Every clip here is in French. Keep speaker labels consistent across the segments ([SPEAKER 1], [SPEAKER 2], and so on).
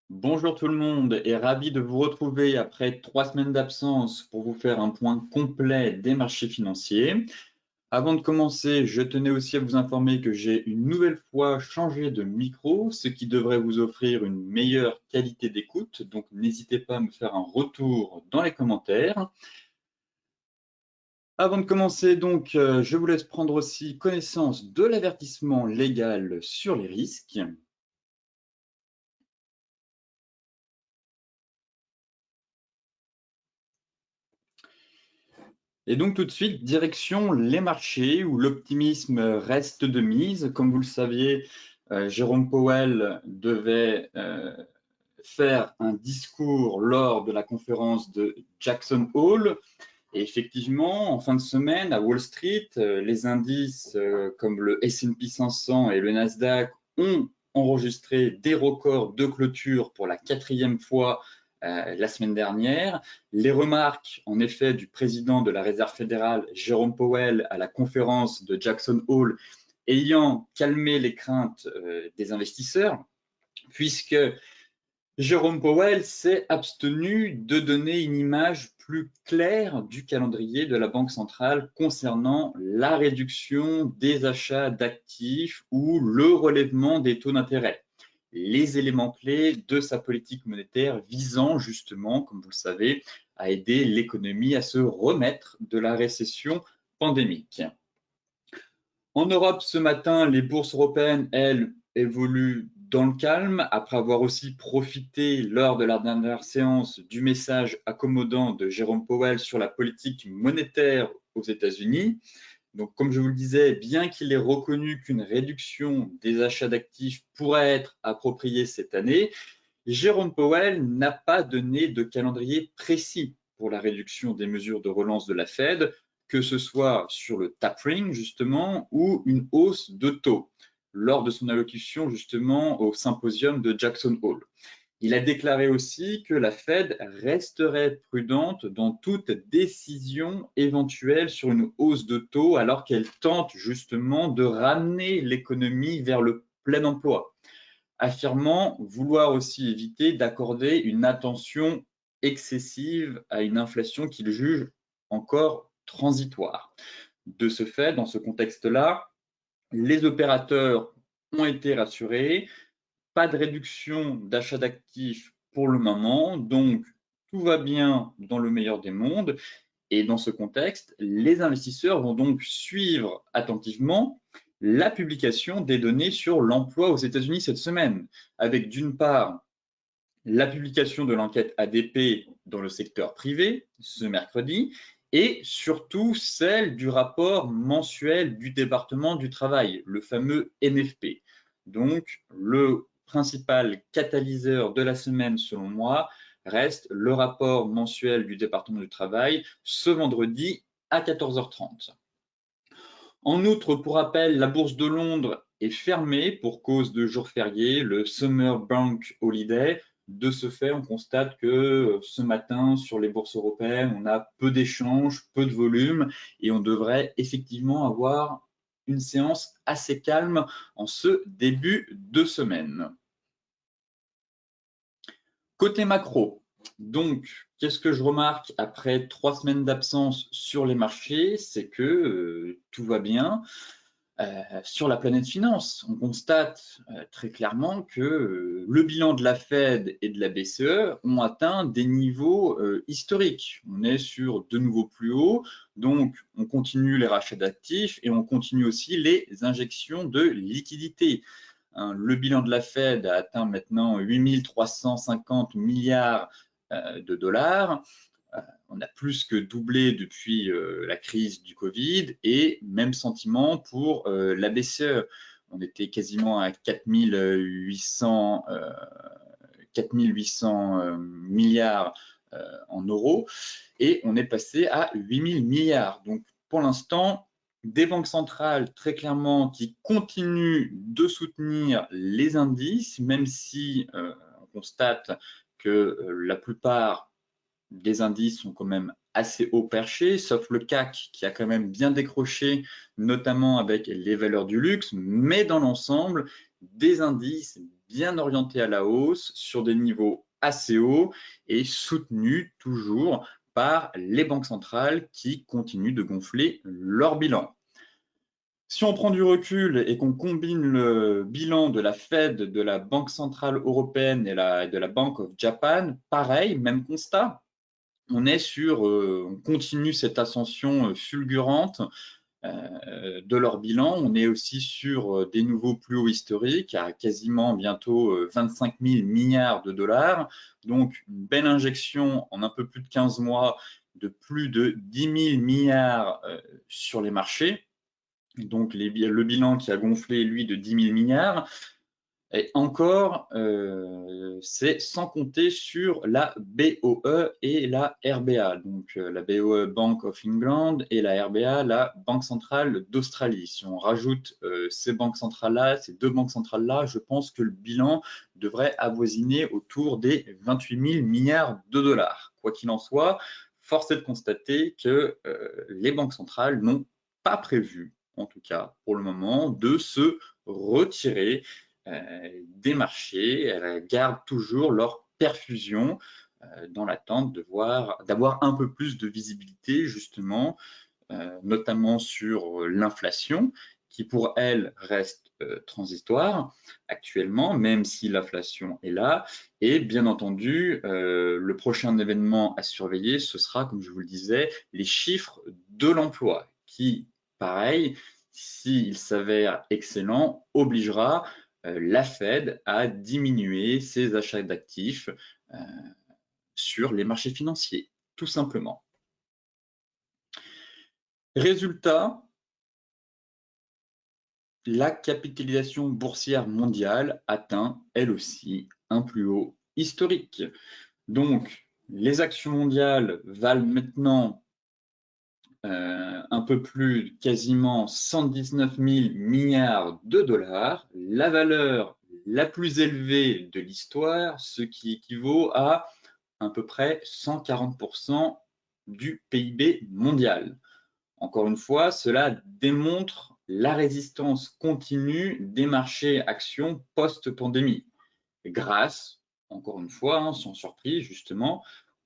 [SPEAKER 1] Bonjour tout le monde et ravi de vous retrouver après 3 semaines d'absence pour vous faire un point complet des marchés financiers. Avant de commencer, je tenais aussi à vous informer que j'ai une nouvelle fois changé de micro, ce qui devrait vous offrir une meilleure qualité d'écoute. Donc n'hésitez pas à me faire un retour dans les commentaires. Avant de commencer, je vous laisse prendre aussi connaissance de l'avertissement légal sur les risques. Et donc tout de suite, direction les marchés où l'optimisme reste de mise. Comme vous le saviez, Jérôme Powell devait faire un discours lors de la conférence de Jackson Hole. Et effectivement, en fin de semaine, à Wall Street, les indices comme le S&P 500 et le Nasdaq ont enregistré des records de clôture pour la 4e fois la semaine dernière. Les remarques, en effet, du président de la Réserve fédérale, Jérôme Powell, à la conférence de Jackson Hole, ayant calmé les craintes des investisseurs, puisque Jérôme Powell s'est abstenu de donner une image plus claire du calendrier de la Banque centrale concernant la réduction des achats d'actifs ou le relèvement des taux d'intérêt. Les éléments clés de sa politique monétaire visant justement, comme vous le savez, à aider l'économie à se remettre de la récession pandémique. En Europe, ce matin, les bourses européennes, elles, évoluent dans le calme, après avoir aussi profité lors de la dernière séance du message accommodant de Jérôme Powell sur la politique monétaire aux États-Unis. Donc, comme je vous le disais, bien qu'il ait reconnu qu'une réduction des achats d'actifs pourrait être appropriée cette année, Jérôme Powell n'a pas donné de calendrier précis pour la réduction des mesures de relance de la Fed, que ce soit sur le tapering justement ou une hausse de taux lors de son allocution justement au symposium de Jackson Hole. Il a déclaré aussi que la Fed resterait prudente dans toute décision éventuelle sur une hausse de taux alors qu'elle tente justement de ramener l'économie vers le plein emploi, affirmant vouloir aussi éviter d'accorder une attention excessive à une inflation qu'il juge encore transitoire. De ce fait, dans ce contexte-là, les opérateurs ont été rassurés, pas de réduction d'achat d'actifs pour le moment, donc tout va bien dans le meilleur des mondes. Et dans ce contexte, les investisseurs vont donc suivre attentivement la publication des données sur l'emploi aux États-Unis cette semaine, avec d'une part la publication de l'enquête ADP dans le secteur privé ce mercredi et surtout celle du rapport mensuel du département du travail, le fameux NFP. Donc, le principal catalyseur de la semaine, selon moi, reste le rapport mensuel du département du travail ce vendredi à 14h30. En outre, pour rappel, la bourse de Londres est fermée pour cause de jour férié, le Summer Bank Holiday. De ce fait, on constate que ce matin, sur les bourses européennes, on a peu d'échanges, peu de volume et on devrait effectivement avoir une séance assez calme en ce début de semaine. Côté macro, donc, qu'est-ce que je remarque après 3 semaines d'absence sur les marchés? C'est que tout va bien. Sur la planète finance, on constate très clairement que le bilan de la Fed et de la BCE ont atteint des niveaux historiques. On est sur de nouveaux plus hauts, donc on continue les rachats d'actifs et on continue aussi les injections de liquidités. Le bilan de la Fed a atteint maintenant 8 350 milliards de dollars. On a plus que doublé depuis la crise du Covid et même sentiment pour la BCE. On était quasiment à 4800 milliards en euros et on est passé à 8000 milliards. Donc pour l'instant, des banques centrales très clairement qui continuent de soutenir les indices, même si on constate que la plupart des indices sont quand même assez haut perchés, sauf le CAC qui a quand même bien décroché, notamment avec les valeurs du luxe, mais dans l'ensemble, des indices, bien orienté à la hausse sur des niveaux assez hauts et soutenu toujours par les banques centrales qui continuent de gonfler leur bilan. Si on prend du recul et qu'on combine le bilan de la Fed, de la Banque centrale européenne et de la Bank of Japan, pareil, même constat. On continue cette ascension fulgurante de leur bilan. On est aussi sur des nouveaux plus hauts historiques à quasiment bientôt 25 000 milliards de dollars. Donc, une belle injection en un peu plus de 15 mois de plus de 10 000 milliards sur les marchés. Donc, le bilan qui a gonflé, lui, de 10 000 milliards. Et encore, c'est sans compter sur la BOE et la RBA. Donc, la BOE, Bank of England, et la RBA, la Banque centrale d'Australie. Si on rajoute ces banques centrales-là, ces deux banques centrales-là, je pense que le bilan devrait avoisiner autour des 28 000 milliards de dollars. Quoi qu'il en soit, force est de constater que les banques centrales n'ont pas prévu, en tout cas pour le moment, de se retirer des marchés. Elles gardent toujours leur perfusion dans l'attente d'avoir un peu plus de visibilité, justement, notamment sur l'inflation, qui pour elle reste transitoire actuellement, même si l'inflation est là. Et bien entendu, le prochain événement à surveiller, ce sera, comme je vous le disais, les chiffres de l'emploi, qui, pareil, s'il s'avère excellent, obligera la Fed à diminuer ses achats d'actifs sur les marchés financiers, tout simplement. Résultat, la capitalisation boursière mondiale atteint, elle aussi, un plus haut historique. Donc, les actions mondiales valent maintenant un peu plus, quasiment 119 000 milliards de dollars, la valeur la plus élevée de l'histoire, ce qui équivaut à peu près 140% du PIB mondial. Encore une fois, cela démontre la résistance continue des marchés actions post-pandémie, grâce, encore une fois, sans surprise justement,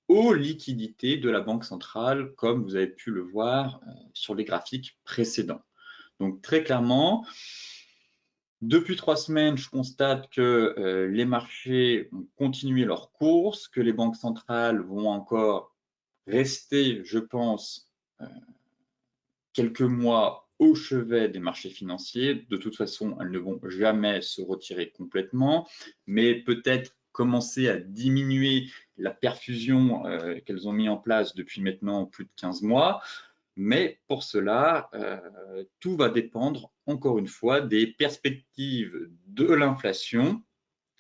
[SPEAKER 1] aux liquidités de la Banque centrale, comme vous avez pu le voir sur les graphiques précédents. Donc très clairement, depuis 3 semaines, je constate que les marchés ont continué leur course, que les banques centrales vont encore rester, je pense, quelques mois au chevet des marchés financiers. De toute façon, elles ne vont jamais se retirer complètement, mais peut-être commencer à diminuer la perfusion qu'elles ont mis en place depuis maintenant plus de 15 mois. Mais pour cela, tout va dépendre, encore une fois, des perspectives de l'inflation.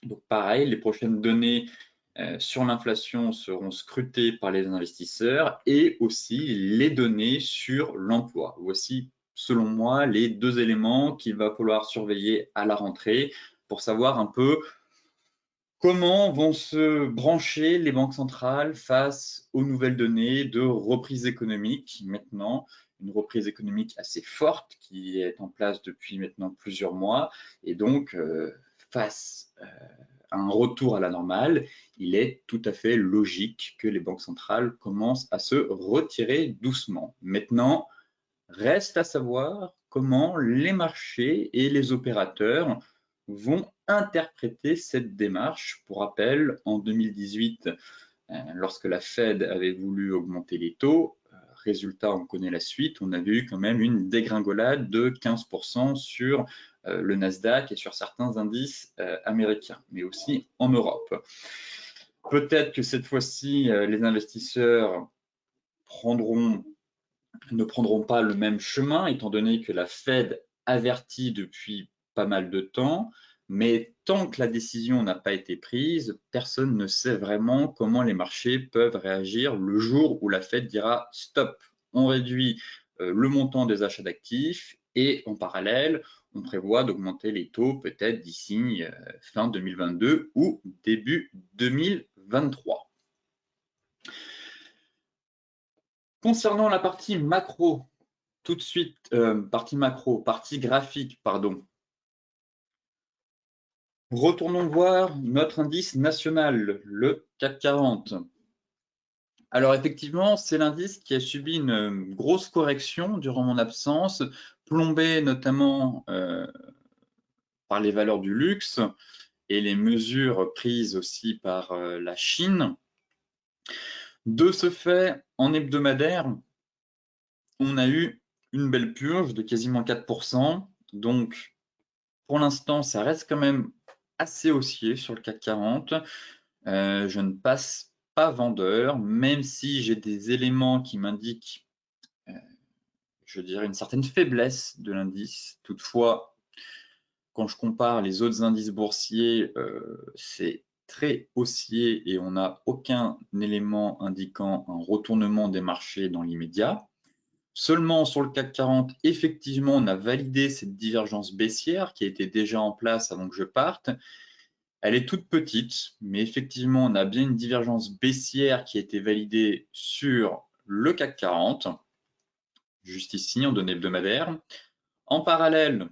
[SPEAKER 1] Donc pareil, les prochaines données sur l'inflation seront scrutées par les investisseurs et aussi les données sur l'emploi. Voici, selon moi, les deux éléments qu'il va falloir surveiller à la rentrée pour savoir un peu comment vont se brancher les banques centrales face aux nouvelles données de reprise économique maintenant, une reprise économique assez forte qui est en place depuis maintenant plusieurs mois et donc face à un retour à la normale, il est tout à fait logique que les banques centrales commencent à se retirer doucement. Maintenant, reste à savoir comment les marchés et les opérateurs vont interpréter cette démarche. Pour rappel, en 2018, lorsque la Fed avait voulu augmenter les taux, résultat, on connaît la suite, on avait eu quand même une dégringolade de 15% sur le Nasdaq et sur certains indices américains, mais aussi en Europe. Peut-être que cette fois-ci, les investisseurs ne prendront pas le même chemin, étant donné que la Fed avertit depuis pas mal de temps, mais tant que la décision n'a pas été prise, personne ne sait vraiment comment les marchés peuvent réagir le jour où la Fed dira stop, on réduit le montant des achats d'actifs et en parallèle, on prévoit d'augmenter les taux peut-être d'ici fin 2022 ou début 2023. Concernant la partie macro, tout de suite, partie graphique, pardon. Retournons voir notre indice national, le CAC 40. Alors effectivement, c'est l'indice qui a subi une grosse correction durant mon absence, plombé notamment par les valeurs du luxe et les mesures prises aussi par la Chine. De ce fait, en hebdomadaire, on a eu une belle purge de quasiment 4%. Donc, pour l'instant, ça reste quand même assez haussier sur le CAC 40. Je ne passe pas vendeur, même si j'ai des éléments qui m'indiquent, je dirais, une certaine faiblesse de l'indice. Toutefois, quand je compare les autres indices boursiers, c'est très haussier et on n'a aucun élément indiquant un retournement des marchés dans l'immédiat. Seulement sur le CAC 40, effectivement, on a validé cette divergence baissière qui était déjà en place avant que je parte. Elle est toute petite, mais effectivement, on a bien une divergence baissière qui a été validée sur le CAC 40, juste ici en données hebdomadaires. En parallèle,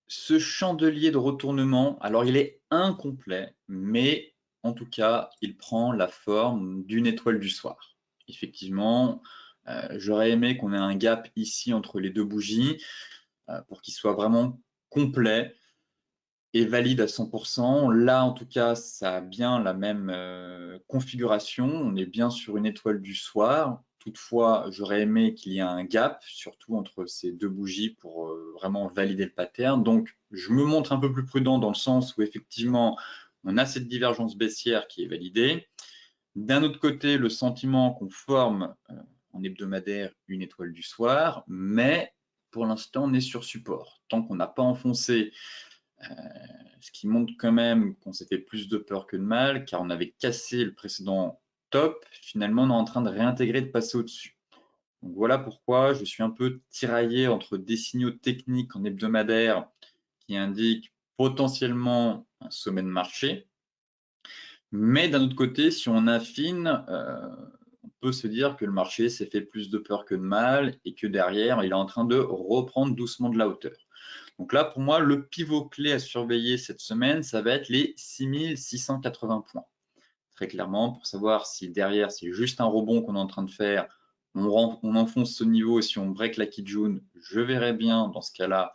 [SPEAKER 1] ce chandelier de retournement, alors il est incomplet, mais en tout cas, il prend la forme d'une étoile du soir. Effectivement, j'aurais aimé qu'on ait un gap ici entre les deux bougies pour qu'il soit vraiment complet et valide à 100%. Là, en tout cas, ça a bien la même configuration. On est bien sur une étoile du soir. Toutefois, j'aurais aimé qu'il y ait un gap, surtout entre ces deux bougies pour vraiment valider le pattern. Donc, je me montre un peu plus prudent dans le sens où effectivement, on a cette divergence baissière qui est validée. D'un autre côté, le sentiment qu'on forme en hebdomadaire une étoile du soir, mais pour l'instant, on est sur support. Tant qu'on n'a pas enfoncé ce qui montre quand même qu'on s'est fait plus de peur que de mal, car on avait cassé le précédent top. Finalement, on est en train de réintégrer, de passer au-dessus. Donc voilà pourquoi je suis un peu tiraillé entre des signaux techniques en hebdomadaire qui indiquent potentiellement un sommet de marché. Mais d'un autre côté, si on affine, on peut se dire que le marché s'est fait plus de peur que de mal et que derrière, il est en train de reprendre doucement de la hauteur. Donc là, pour moi, le pivot clé à surveiller cette semaine, ça va être les 6680 points. Très clairement, pour savoir si derrière, c'est juste un rebond qu'on est en train de faire, on enfonce ce niveau et si on break la Kijun, je verrai bien dans ce cas-là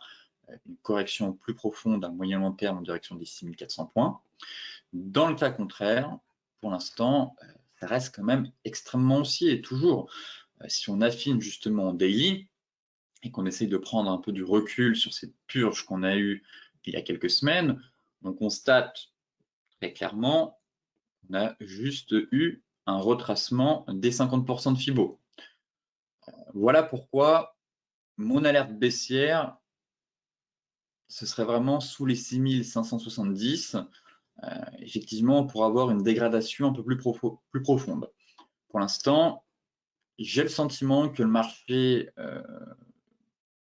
[SPEAKER 1] une correction plus profonde à moyen long terme en direction des 6400 points. Dans le cas contraire, pour l'instant, ça reste quand même extrêmement haussier. Et toujours, si on affine justement en daily, et qu'on essaye de prendre un peu du recul sur cette purge qu'on a eue il y a quelques semaines, on constate très clairement qu'on a juste eu un retracement des 50% de Fibo. Voilà pourquoi mon alerte baissière, ce serait vraiment sous les 6570, effectivement pour avoir une dégradation un peu plus profonde. Pour l'instant, j'ai le sentiment que le marché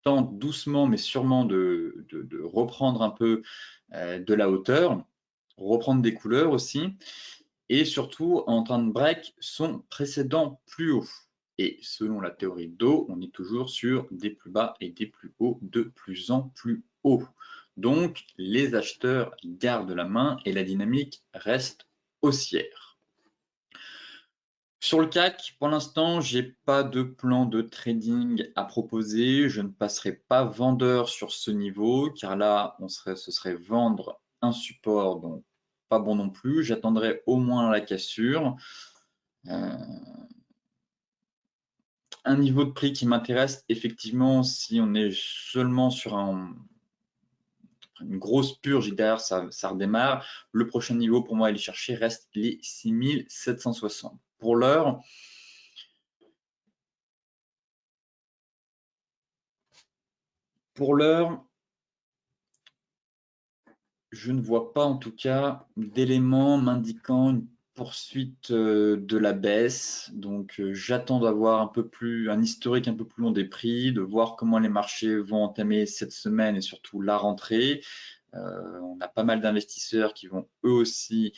[SPEAKER 1] tente doucement mais sûrement de reprendre un peu de la hauteur, reprendre des couleurs aussi, et surtout en train de break son précédent plus haut. Et selon la théorie d'eau, on est toujours sur des plus bas et des plus hauts de plus en plus haut. Donc les acheteurs gardent la main et la dynamique reste haussière. Sur le CAC, pour l'instant, j'ai pas de plan de trading à proposer. Je ne passerai pas vendeur sur ce niveau, car là, ce serait vendre un support, donc pas bon non plus. J'attendrai au moins la cassure. Un niveau de prix qui m'intéresse, effectivement, si on est seulement sur une grosse purge et derrière ça redémarre, le prochain niveau pour moi à aller chercher reste les 6760. Pour l'heure, je ne vois pas en tout cas d'éléments m'indiquant une poursuite de la baisse. Donc j'attends d'avoir un historique un peu plus long des prix, de voir comment les marchés vont entamer cette semaine et surtout la rentrée. On a pas mal d'investisseurs qui vont eux aussi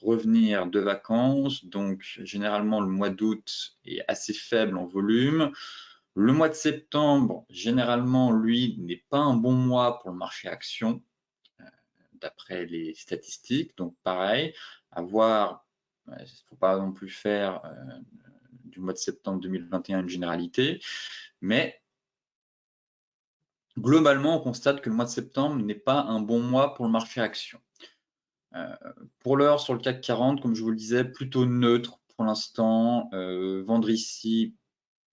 [SPEAKER 1] revenir de vacances. Donc généralement le mois d'août est assez faible en volume. Le mois de septembre, généralement, lui, n'est pas un bon mois pour le marché action, d'après les statistiques. Donc, pareil, à voir, il ne faut pas non plus faire du mois de septembre 2021 une généralité, mais globalement, on constate que le mois de septembre n'est pas un bon mois pour le marché action. Pour l'heure, sur le CAC 40, comme je vous le disais, plutôt neutre pour l'instant. Vendre ici,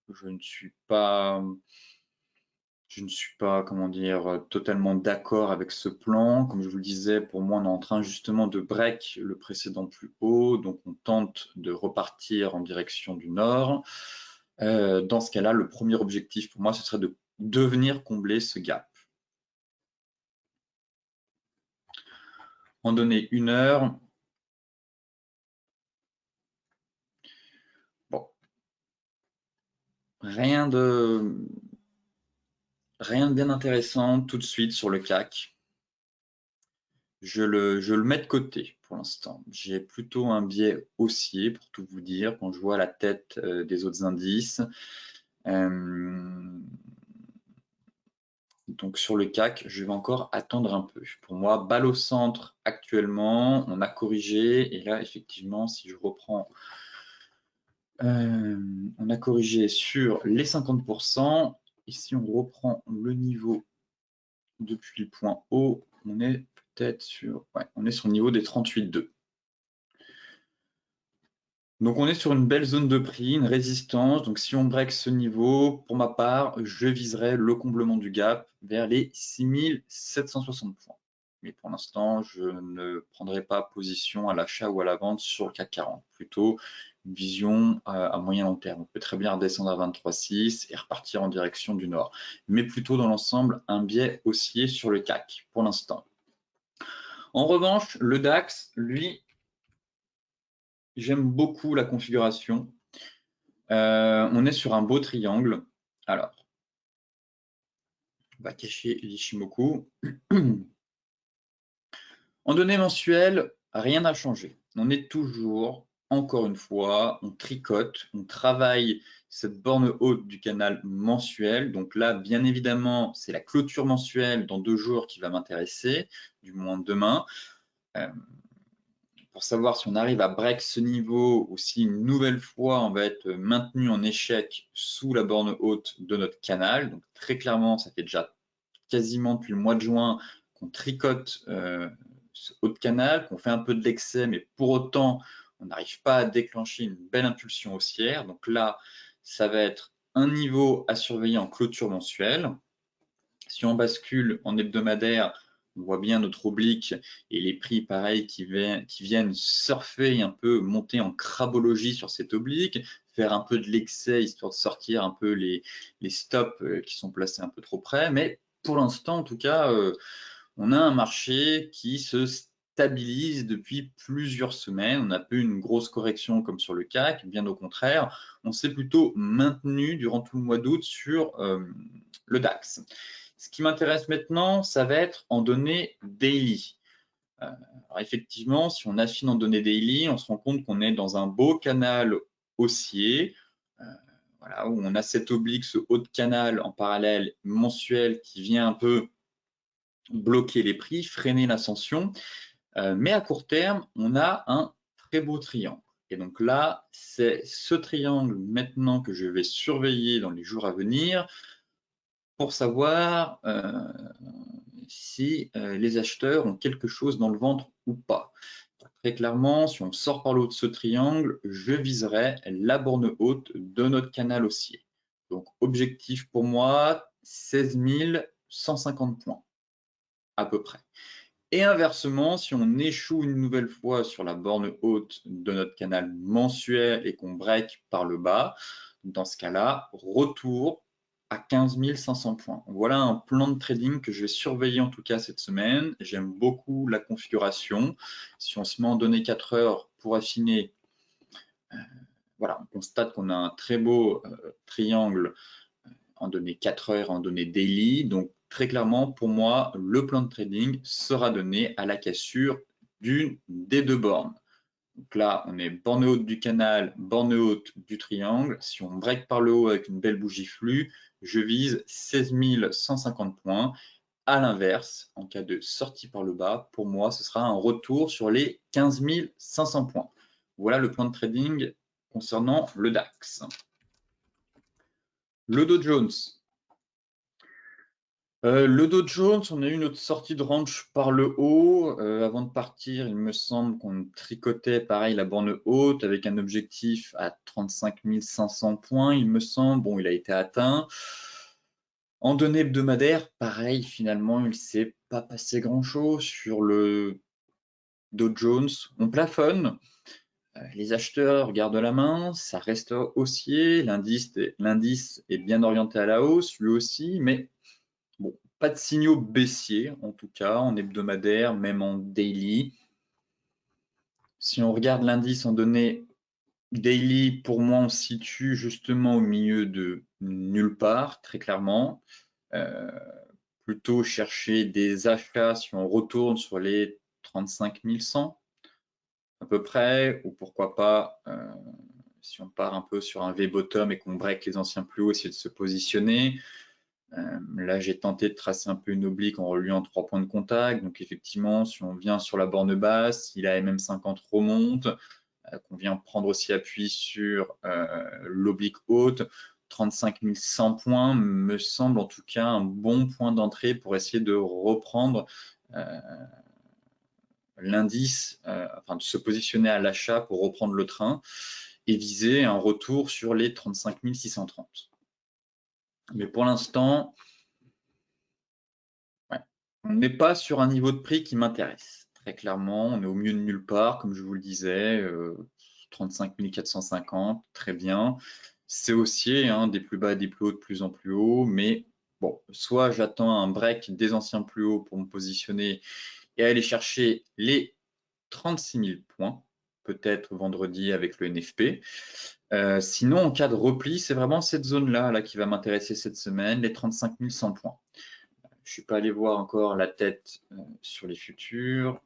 [SPEAKER 1] je ne suis pas, comment dire, totalement d'accord avec ce plan. Comme je vous le disais, pour moi, on est en train justement de break le précédent plus haut, donc on tente de repartir en direction du nord. Dans ce cas-là, le premier objectif pour moi, ce serait de venir combler ce gap. En données 1 heure, bon, rien de bien intéressant tout de suite sur le CAC. Je le mets de côté pour l'instant. J'ai plutôt un biais haussier pour tout vous dire quand je vois la tête des autres indices. Donc sur le CAC, je vais encore attendre un peu. Pour moi, balle au centre actuellement, on a corrigé et là effectivement, si je reprends, on a corrigé sur les 50%. Et si on reprend le niveau depuis le point haut, on est peut-être sur, ouais, on est sur le niveau des 38,2. Donc on est sur une belle zone de prix, une résistance. Donc si on break ce niveau, pour ma part, je viserai le comblement du gap vers les 6760 points. Mais pour l'instant, je ne prendrai pas position à l'achat ou à la vente sur le CAC 40. Plutôt une vision à moyen long terme. On peut très bien redescendre à 23,6 et repartir en direction du nord. Mais plutôt dans l'ensemble, un biais haussier sur le CAC pour l'instant. En revanche, le DAX, lui, j'aime beaucoup la configuration. On est sur un beau triangle. Alors, on va cacher l'Ishimoku. En données mensuelles, rien n'a changé. On est toujours, encore une fois, on tricote, on travaille cette borne haute du canal mensuel. Donc là, bien évidemment, c'est la clôture mensuelle dans 2 jours qui va m'intéresser, du moins demain. Pour savoir si on arrive à break ce niveau ou si une nouvelle fois on va être maintenu en échec sous la borne haute de notre canal. Donc très clairement, ça fait déjà quasiment depuis le mois de juin qu'on tricote ce haut de canal, qu'on fait un peu de l'excès, mais pour autant, on n'arrive pas à déclencher une belle impulsion haussière. Donc là, ça va être un niveau à surveiller en clôture mensuelle. Si on bascule en hebdomadaire, on voit bien notre oblique et les prix pareil qui viennent surfer un peu, monter en crabologie sur cette oblique, faire un peu de l'excès histoire de sortir un peu les stops qui sont placés un peu trop près. Mais pour l'instant, en tout cas, on a un marché qui se stabilise depuis plusieurs semaines. On n'a pas eu une grosse correction comme sur le CAC, bien au contraire, on s'est plutôt maintenu durant tout le mois d'août sur le DAX. Ce qui m'intéresse maintenant, ça va être en données daily. Alors effectivement, si on affine en données daily, on se rend compte qu'on est dans un beau canal haussier, voilà, où on a cet oblique, ce haut de canal en parallèle mensuel qui vient un peu bloquer les prix, freiner l'ascension. Mais à court terme, on a un très beau triangle. Et donc là, c'est ce triangle maintenant que je vais surveiller dans les jours à venir pour savoir si les acheteurs ont quelque chose dans le ventre ou pas. Très clairement, si on sort par le haut de ce triangle, je viserai la borne haute de notre canal haussier. Donc objectif pour moi, 16 150 points à peu près. Et inversement, si on échoue une nouvelle fois sur la borne haute de notre canal mensuel et qu'on break par le bas, dans ce cas-là, retour à 15 500 points. Voilà un plan de trading que je vais surveiller en tout cas cette semaine. J'aime beaucoup la configuration. Si on se met en données 4 heures pour affiner, voilà, on constate qu'on a un très beau triangle en données 4 heures, en données daily. Donc, très clairement, pour moi, le plan de trading sera donné à la cassure d'une des 2 bornes. Donc là, on est borne haute du canal, borne haute du triangle. Si on break par le haut avec une belle bougie flux, je vise 16 150 points. À l'inverse, en cas de sortie par le bas, pour moi, ce sera un retour sur les 15 500 points. Voilà le plan de trading concernant le DAX. Le Dow Jones. Le Dow Jones, on a eu notre sortie de range par le haut. Avant de partir, il me semble qu'on tricotait pareil la borne haute avec un objectif à 35 500 points, il me semble. Bon, il a été atteint. En données hebdomadaires, pareil, finalement, il ne s'est pas passé grand-chose sur le Dow Jones. On plafonne. Les acheteurs gardent la main, ça reste haussier. L'indice est bien orienté à la hausse, lui aussi, mais bon, pas de signaux baissiers, en tout cas, en hebdomadaire, même en daily. Si on regarde l'indice en données daily, pour moi, on se situe justement au milieu de nulle part, très clairement. Plutôt chercher des achats si on retourne sur les 35 100 à peu près, ou pourquoi pas, si on part un peu sur un V-bottom et qu'on break les anciens plus hauts, essayer de se positionner. Là, j'ai tenté de tracer un peu une oblique en reliant 3 points de contact. Donc, effectivement, si on vient sur la borne basse, si la MM50 remonte, qu'on vient prendre aussi appui sur l'oblique haute, 35 100 points me semble en tout cas un bon point d'entrée pour essayer de reprendre l'indice, enfin de se positionner à l'achat pour reprendre le train et viser un retour sur les 35 630. Mais pour l'instant, on n'est pas sur un niveau de prix qui m'intéresse. Très clairement, on est au milieu de nulle part, comme je vous le disais, 35 450, très bien. C'est haussier, hein, des plus bas, des plus hauts, de plus en plus haut, mais bon, soit j'attends un break des anciens plus hauts pour me positionner et aller chercher les 36 000 points, peut-être vendredi avec le NFP. Sinon, en cas de repli, c'est vraiment cette zone-là là, qui va m'intéresser cette semaine, les 35 100 points. Je ne suis pas allé voir encore la tête sur les futurs.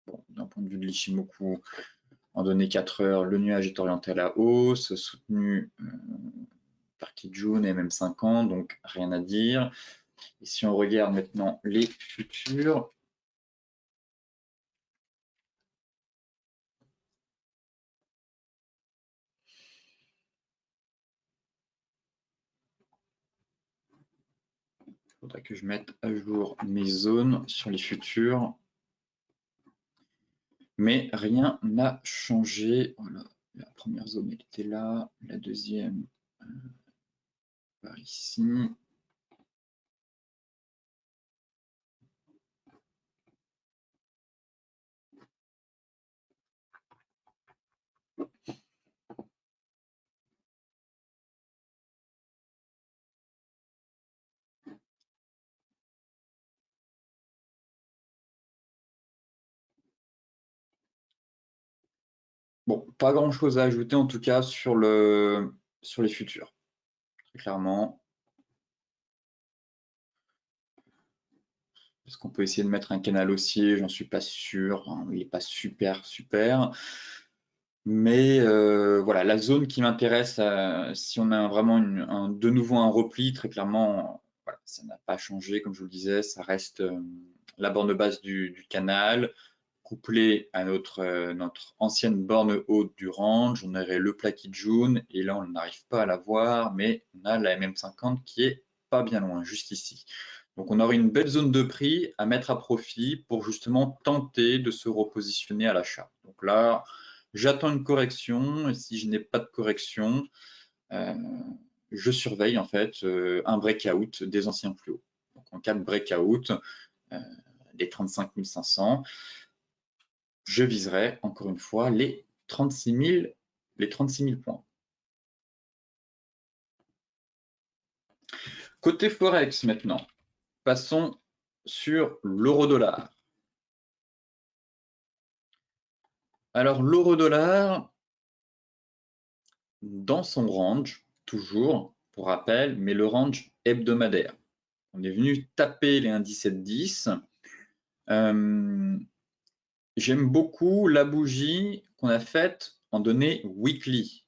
[SPEAKER 1] Bon, d'un point de vue de l'Ichimoku, en données 4 heures, le nuage est orienté à la hausse, soutenu par Kijun et même 50, donc rien à dire. Et si on regarde maintenant les futurs, il faudra que je mette à jour mes zones sur les futurs. Mais rien n'a changé. Voilà, la première zone elle était là, la deuxième par ici. Bon, pas grand-chose à ajouter en tout cas sur les futurs, très clairement. Est-ce qu'on peut essayer de mettre un canal haussier? J'en suis pas sûr, hein, il n'est pas super. Mais voilà, la zone qui m'intéresse, si on a vraiment de nouveau un repli, très clairement, voilà, ça n'a pas changé, comme je vous le disais, ça reste la borne basse du canal, couplé à notre ancienne borne haute du range. On aurait le plat Kijun, et là on n'arrive pas à la voir, mais on a la MM50 qui est pas bien loin, juste ici. Donc on aurait une belle zone de prix à mettre à profit pour justement tenter de se repositionner à l'achat. Donc là, j'attends une correction, et si je n'ai pas de correction, je surveille en fait un breakout des anciens plus hauts. Donc en cas de breakout des 35 500, je viserai encore une fois les 36 000 points. Côté Forex maintenant, passons sur l'euro-dollar. Alors l'euro-dollar, dans son range, toujours, pour rappel, mais le range hebdomadaire. On est venu taper les 1,1710. J'aime beaucoup la bougie qu'on a faite en données weekly.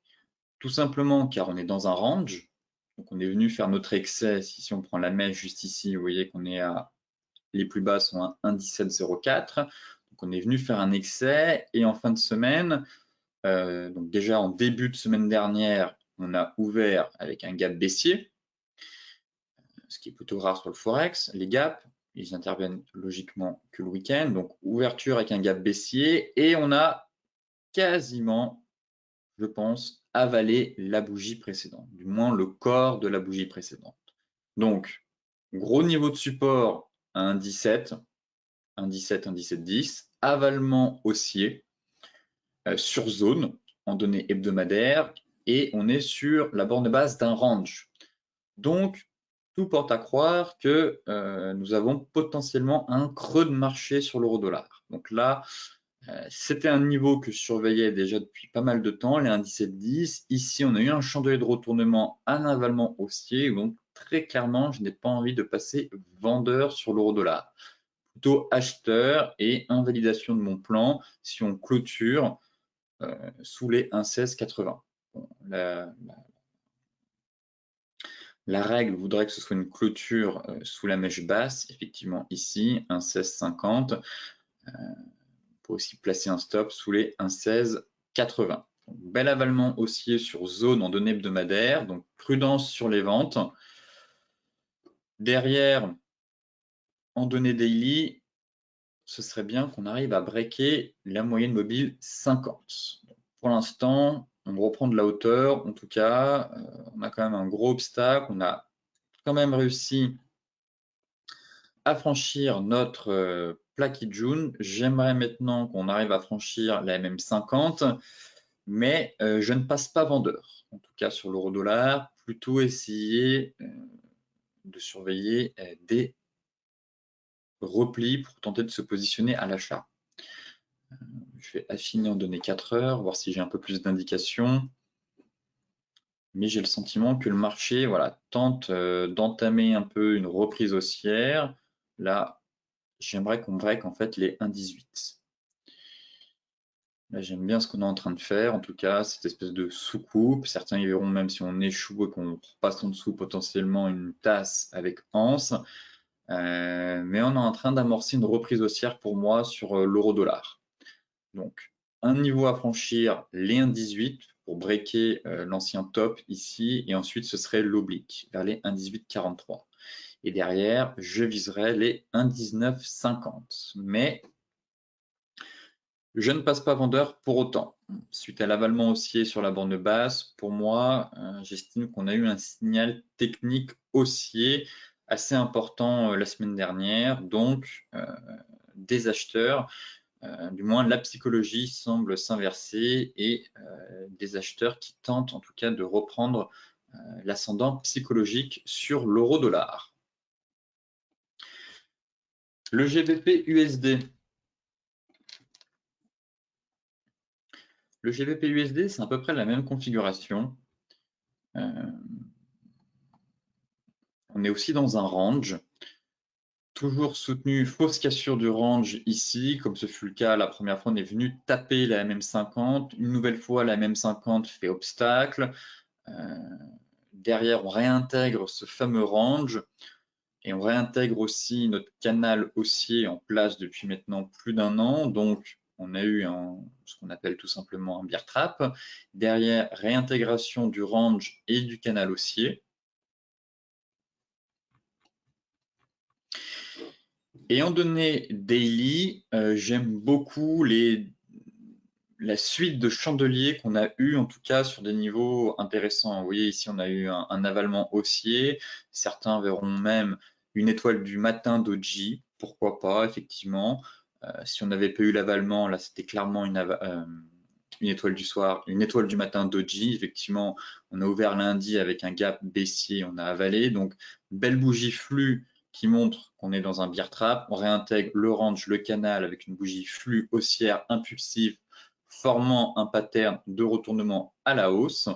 [SPEAKER 1] Tout simplement car on est dans un range. Donc on est venu faire notre excès. Si on prend la mèche juste ici, vous voyez qu'on est à les plus bas sont à 1,1704. Donc on est venu faire un excès et en fin de semaine, donc déjà en début de semaine dernière, on a ouvert avec un gap baissier, ce qui est plutôt rare sur le Forex. Les gaps, ils interviennent logiquement que le week-end. Donc ouverture avec un gap baissier et on a quasiment, je pense, avalé la bougie précédente, du moins le corps de la bougie précédente. Donc, gros niveau de support à 1,17, 1,17, 1,1710, avalement haussier sur zone en données hebdomadaires et on est sur la borne basse d'un range. Donc, tout porte à croire que nous avons potentiellement un creux de marché sur l'euro-dollar. Donc là, c'était un niveau que je surveillais déjà depuis pas mal de temps, les 1,1710. Ici, on a eu un chandelier de retournement, un avalement haussier. Donc, très clairement, je n'ai pas envie de passer vendeur sur l'euro-dollar. Plutôt acheteur et invalidation de mon plan si on clôture sous les 1,1680. Bon, la règle voudrait que ce soit une clôture sous la mèche basse, effectivement ici, 1,1650. On peut aussi placer un stop sous les 1,1680. Bel avalement haussier sur zone en données hebdomadaires, donc prudence sur les ventes. Derrière, en données daily, ce serait bien qu'on arrive à breaker la moyenne mobile 50. Pour l'instant, on reprend de la hauteur. En tout cas, on a quand même un gros obstacle. On a quand même réussi à franchir notre plaquette June. J'aimerais maintenant qu'on arrive à franchir la MM50, mais je ne passe pas vendeur. En tout cas, sur l'euro-dollar, plutôt essayer de surveiller des replis pour tenter de se positionner à l'achat. Je vais affiner en données 4 heures, voir si j'ai un peu plus d'indications. Mais j'ai le sentiment que le marché tente d'entamer un peu une reprise haussière. Là, j'aimerais qu'on break en fait les 1,18. Là, j'aime bien ce qu'on est en train de faire, en tout cas, cette espèce de sous-coupe. Certains y verront même si on échoue et qu'on passe en dessous potentiellement une tasse avec anse. Mais on est en train d'amorcer une reprise haussière pour moi sur l'euro-dollar. Donc, un niveau à franchir, les 1,18 pour breaker l'ancien top ici, et ensuite ce serait l'oblique vers les 1,1843. Et derrière, je viserai les 1,1950. Mais je ne passe pas vendeur pour autant. Suite à l'avalement haussier sur la borne basse, pour moi, j'estime qu'on a eu un signal technique haussier assez important la semaine dernière. Donc, des acheteurs, du moins la psychologie semble s'inverser et des acheteurs qui tentent en tout cas de reprendre l'ascendant psychologique sur l'euro-dollar. Le GBP USD. Le GBP USD, c'est à peu près la même configuration. On est aussi dans un range. Toujours soutenu, fausse cassure du range ici, comme ce fut le cas la première fois, on est venu taper la MM50. Une nouvelle fois, la MM50 fait obstacle. Derrière, on réintègre ce fameux range et on réintègre aussi notre canal haussier en place depuis maintenant plus d'un an. Donc, on a eu ce qu'on appelle tout simplement un bear trap. Derrière, réintégration du range et du canal haussier. Et en données daily, j'aime beaucoup la suite de chandeliers qu'on a eu, en tout cas sur des niveaux intéressants. Vous voyez ici, on a eu un avalement haussier. Certains verront même une étoile du matin doji. Pourquoi pas, effectivement. Si on n'avait pas eu l'avalement, là, c'était clairement une étoile du soir, une étoile du matin doji. Effectivement, on a ouvert lundi avec un gap baissier, on a avalé. Donc, belle bougie flux qui montre qu'on est dans un bear trap. On réintègre le range, le canal avec une bougie flux haussière impulsive formant un pattern de retournement à la hausse.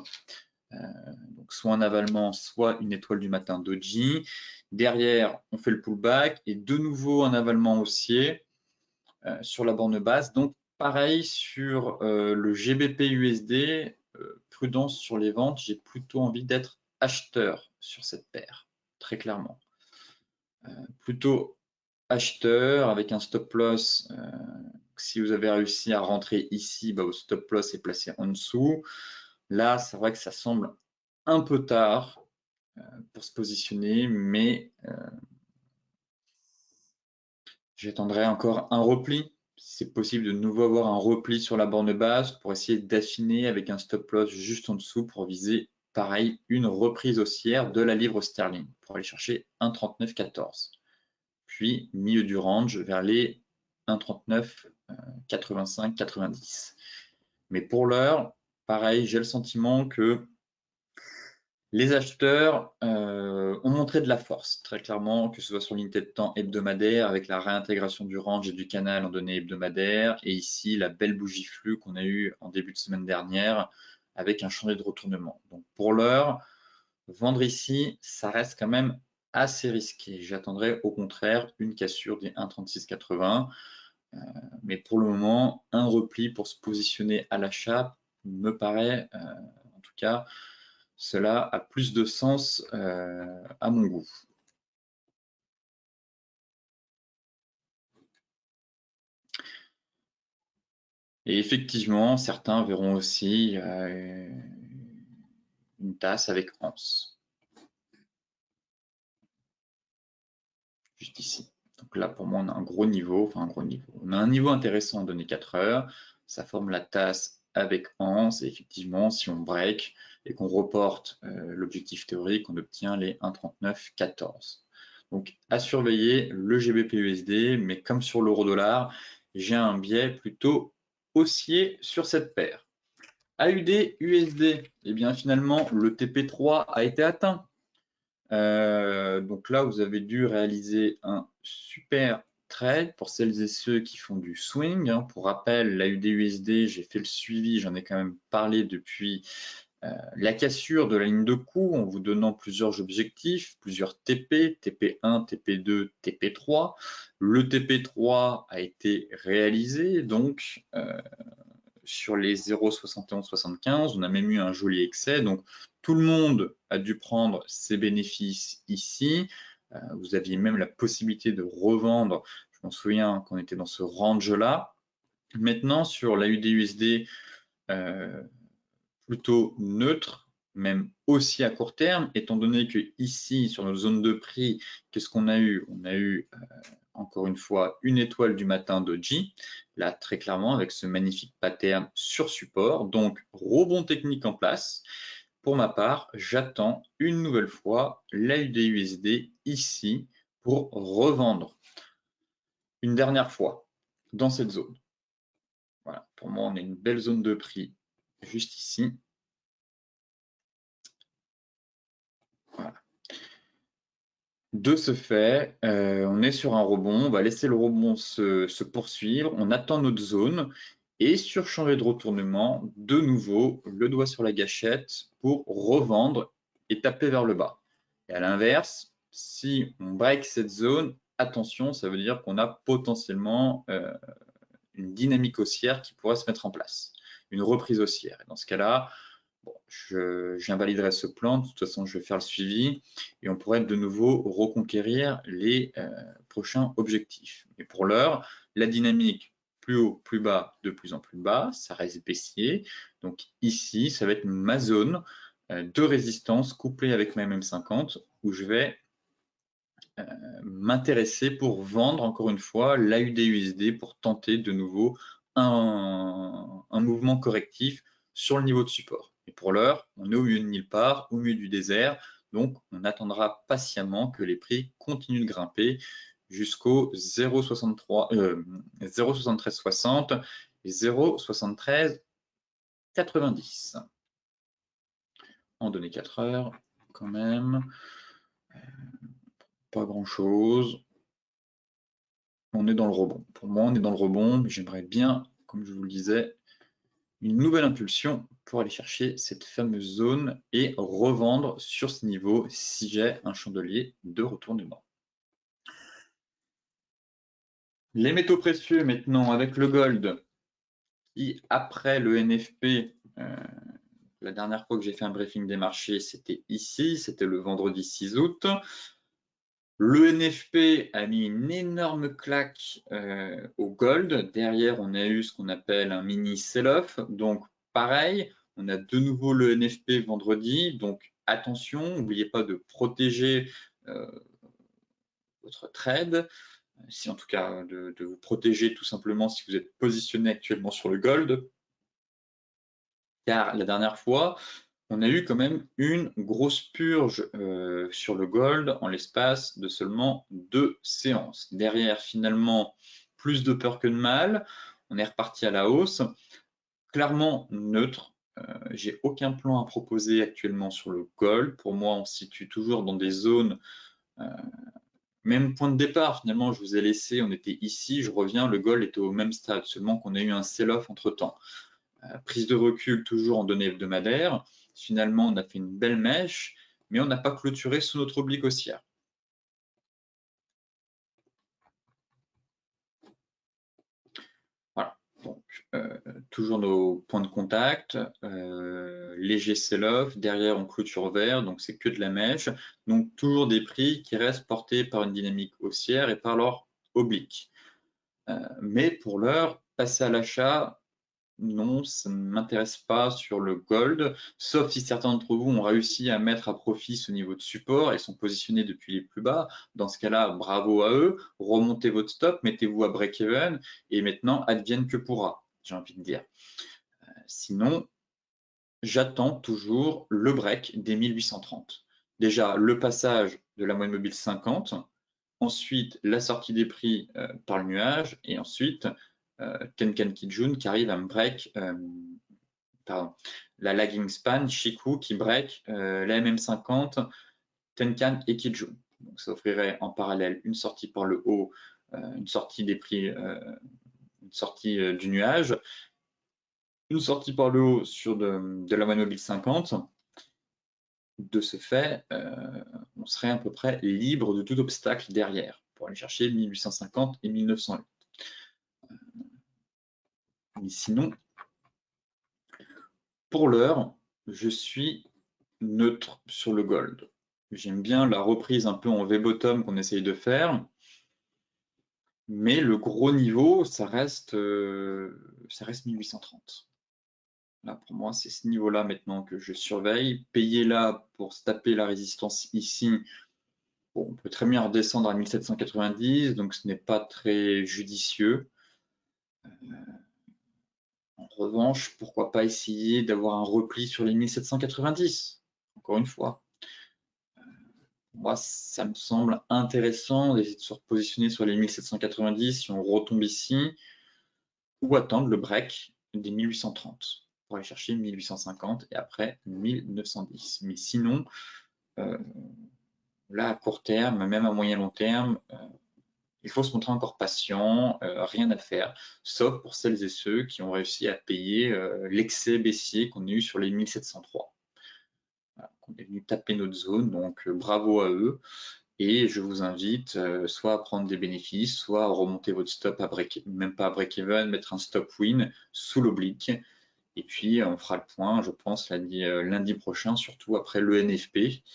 [SPEAKER 1] Donc soit un avalement, soit une étoile du matin doji. Derrière, on fait le pullback et de nouveau un avalement haussier sur la borne basse. Donc, pareil sur le GBP USD, prudence sur les ventes, j'ai plutôt envie d'être acheteur sur cette paire, très clairement. Plutôt acheteur avec un stop loss. Si vous avez réussi à rentrer ici, bah, votre stop loss est placé en dessous. Là, c'est vrai que ça semble un peu tard pour se positionner, mais j'attendrai encore un repli. Si c'est possible de nouveau avoir un repli sur la borne basse pour essayer d'affiner avec un stop loss juste en dessous pour viser, pareil, une reprise haussière de la livre sterling pour aller chercher 1,3914. Puis milieu du range vers les 1,39, 85, 90. Mais pour l'heure, pareil, j'ai le sentiment que les acheteurs ont montré de la force, très clairement, que ce soit sur l'unité de temps hebdomadaire, avec la réintégration du range et du canal en données hebdomadaires, et ici la belle bougie flux qu'on a eue en début de semaine dernière, avec un chantier de retournement. Donc pour l'heure, vendre ici, ça reste quand même assez risqué. J'attendrai au contraire une cassure des 1,3680. Mais pour le moment, un repli pour se positionner à l'achat me paraît, en tout cas, cela a plus de sens à mon goût. Et effectivement, certains verront aussi une tasse avec anse, juste ici. Donc là, pour moi, on a un gros niveau, enfin un gros niveau. On a un niveau intéressant en données 4 heures. Ça forme la tasse avec anse. Et effectivement, si on break et qu'on reporte l'objectif théorique, on obtient les 1,3914. Donc à surveiller le GBP/USD, mais comme sur l'euro-dollar, j'ai un biais plutôt haussier sur cette paire. AUD/USD, eh bien finalement, le TP3 a été atteint. Donc là, vous avez dû réaliser un super trade pour celles et ceux qui font du swing. Pour rappel, l'AUD/USD, j'ai fait le suivi, j'en ai quand même parlé depuis la cassure de la ligne de coup en vous donnant plusieurs objectifs, plusieurs TP, TP1, TP2, TP3. Le TP3 a été réalisé, donc sur les 0,7175, on a même eu un joli excès. Donc tout le monde a dû prendre ses bénéfices ici. Vous aviez même la possibilité de revendre. Je m'en souviens qu'on était dans ce range-là. Maintenant, sur la UD/USD, plutôt neutre, même aussi à court terme, étant donné que ici, sur notre zone de prix, qu'est-ce qu'on a eu? On a eu encore une fois une étoile du matin doji, là très clairement avec ce magnifique pattern sur support, donc rebond technique en place. Pour ma part, j'attends une nouvelle fois l'AUD/USD ici pour revendre une dernière fois dans cette zone. Voilà, pour moi, on a une belle zone de prix juste ici. Voilà. De ce fait, on est sur un rebond, on va laisser le rebond se poursuivre, on attend notre zone et sur changer de retournement, de nouveau, le doigt sur la gâchette pour revendre et taper vers le bas. Et à l'inverse, si on break cette zone, attention, ça veut dire qu'on a potentiellement une dynamique haussière qui pourrait se mettre en place, une reprise haussière. Et dans ce cas-là, bon, j'invaliderai ce plan, de toute façon je vais faire le suivi et on pourrait de nouveau reconquérir les prochains objectifs. Mais pour l'heure, la dynamique plus haut, plus bas, de plus en plus bas, ça reste baissier. Donc ici, ça va être ma zone de résistance couplée avec ma MM50 où je vais m'intéresser pour vendre encore une fois l'AUD/USD pour tenter de nouveau un mouvement correctif sur le niveau de support. Et pour l'heure, on est au milieu de nulle part, au milieu du désert, donc on attendra patiemment que les prix continuent de grimper jusqu'au 0,7360 et 0,7390. En données 4 heures, quand même, pas grand-chose. On est dans le rebond. Pour moi, on est dans le rebond, mais j'aimerais bien, comme je vous le disais, une nouvelle impulsion pour aller chercher cette fameuse zone et revendre sur ce niveau si j'ai un chandelier de retournement. Les métaux précieux maintenant avec le gold. ici, après le NFP, la dernière fois que j'ai fait un briefing des marchés, c'était ici, c'était le vendredi 6 août. Le NFP a mis une énorme claque au gold. Derrière, on a eu ce qu'on appelle un mini sell-off. Donc, pareil, on a de nouveau le NFP vendredi. Donc, attention, n'oubliez pas de protéger votre trade. Si en tout cas, de vous protéger tout simplement si vous êtes positionné actuellement sur le gold. Car la dernière fois, on a eu quand même une grosse purge sur le gold en l'espace de seulement 2 séances. Derrière, finalement, plus de peur que de mal. On est reparti à la hausse. Clairement neutre. J'ai aucun plan à proposer actuellement sur le gold. Pour moi, on se situe toujours dans des zones, même point de départ. Finalement, je vous ai laissé, on était ici, je reviens, le gold était au même stade, seulement qu'on a eu un sell-off entre-temps. Prise de recul toujours en données hebdomadaires. Finalement, on a fait une belle mèche, mais on n'a pas clôturé sous notre oblique haussière. Voilà, donc toujours nos points de contact, léger sell-off, derrière on clôture vert, donc c'est que de la mèche. Donc toujours des prix qui restent portés par une dynamique haussière et par leur oblique. Mais pour l'heure, passer à l'achat, non, ça ne m'intéresse pas sur le gold, sauf si certains d'entre vous ont réussi à mettre à profit ce niveau de support et sont positionnés depuis les plus bas. Dans ce cas-là, bravo à eux, remontez votre stop, mettez-vous à break-even et maintenant advienne que pourra, j'ai envie de dire. Sinon, j'attends toujours le break des 1830. Déjà, le passage de la moyenne mobile 50, ensuite la sortie des prix par le nuage et ensuite Tenkan Kijun qui arrive à me break, la lagging span, Shiku qui break la MM50, Tenkan et Kijun. Donc ça offrirait en parallèle une sortie par le haut, une sortie des prix, une sortie du nuage, une sortie par le haut sur de la moyenne mobile 50. De ce fait, on serait à peu près libre de tout obstacle derrière pour aller chercher 1850 et 1908. Mais sinon, pour l'heure, je suis neutre sur le gold. J'aime bien la reprise un peu en V-bottom qu'on essaye de faire, mais le gros niveau, ça reste 1830. Là, pour moi, c'est ce niveau-là maintenant que je surveille. Payer là pour se taper la résistance ici, bon, on peut très bien redescendre à 1790, donc ce n'est pas très judicieux. En revanche, pourquoi pas essayer d'avoir un repli sur les 1790, encore une fois. Moi, ça me semble intéressant d'essayer de se repositionner sur les 1790 si on retombe ici, ou attendre le break des 1830 pour aller chercher 1850 et après 1910. Mais sinon, là, à court terme, même à moyen long terme, il faut se montrer encore patient, rien à faire, sauf pour celles et ceux qui ont réussi à payer l'excès baissier qu'on a eu sur les 1703. Voilà, on est venu taper notre zone, donc bravo à eux. Et je vous invite soit à prendre des bénéfices, soit à remonter votre stop à break, même pas à break-even, mettre un stop win sous l'oblique. Et puis on fera le point, je pense, lundi prochain, surtout après le NFP,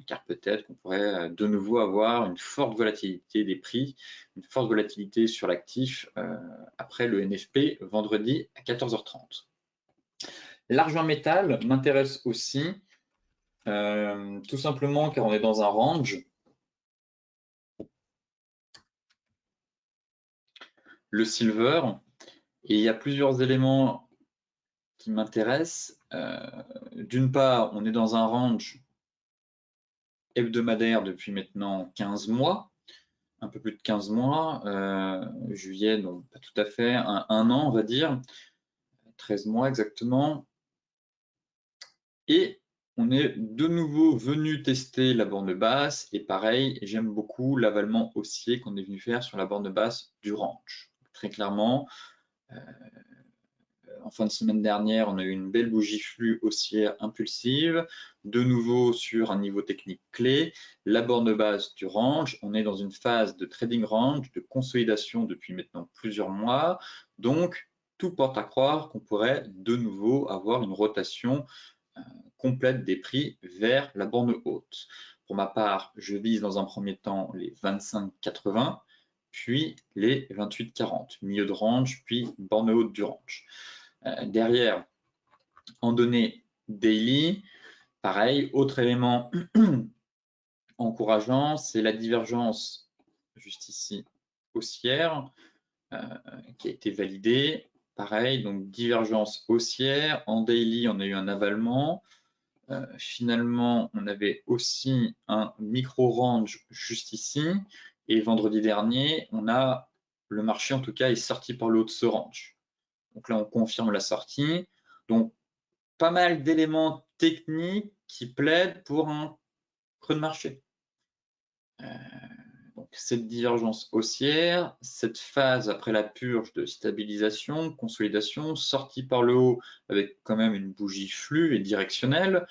[SPEAKER 1] car peut-être qu'on pourrait de nouveau avoir une forte volatilité des prix, une forte volatilité sur l'actif après le NFP vendredi à 14h30. L'argent métal m'intéresse aussi, tout simplement car on est dans un range. Le silver, et il y a plusieurs éléments qui m'intéressent. D'une part, on est dans un range hebdomadaire depuis maintenant 15 mois, un peu plus de 15 mois, juillet, donc pas tout à fait, un an on va dire, 13 mois exactement. Et on est de nouveau venu tester la borne basse, et pareil, j'aime beaucoup l'avalement haussier qu'on est venu faire sur la borne basse du range. Très clairement, en fin de semaine dernière, on a eu une belle bougie flux haussière impulsive, de nouveau sur un niveau technique clé, la borne basse du range. On est dans une phase de trading range, de consolidation depuis maintenant plusieurs mois. Donc, tout porte à croire qu'on pourrait de nouveau avoir une rotation complète des prix vers la borne haute. Pour ma part, je vise dans un premier temps les 25,80, puis les 28,40, milieu de range, puis borne haute du range. Derrière, en données daily, pareil, autre élément encourageant, c'est la divergence juste ici haussière qui a été validée. Pareil, donc divergence haussière. En daily, on a eu un avalement. Finalement, on avait aussi un micro-range juste ici. Et vendredi dernier, on a le marché, en tout cas, est sorti par le haut de ce range. Donc là, on confirme la sortie. Donc, pas mal d'éléments techniques qui plaident pour un creux de marché. Donc, cette divergence haussière, cette phase après la purge de stabilisation, de consolidation, sortie par le haut avec quand même une bougie flux et directionnelle,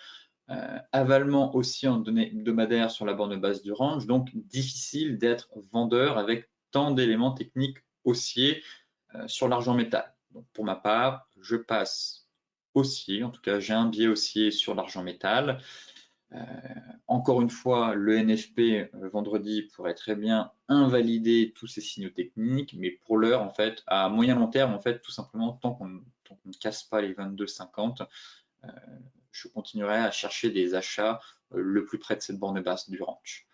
[SPEAKER 1] avalement aussi en données hebdomadaires sur la borne basse du range, donc difficile d'être vendeur avec tant d'éléments techniques haussiers sur l'argent métal. Donc, pour ma part, je passe haussier, en tout cas j'ai un biais haussier sur l'argent métal. Encore une fois, le NFP vendredi pourrait très bien invalider tous ces signaux techniques, mais pour l'heure, en fait, à moyen long terme, en fait, tout simplement, tant qu'on ne casse pas les 22,50, je continuerai à chercher des achats le plus près de cette borne basse du range.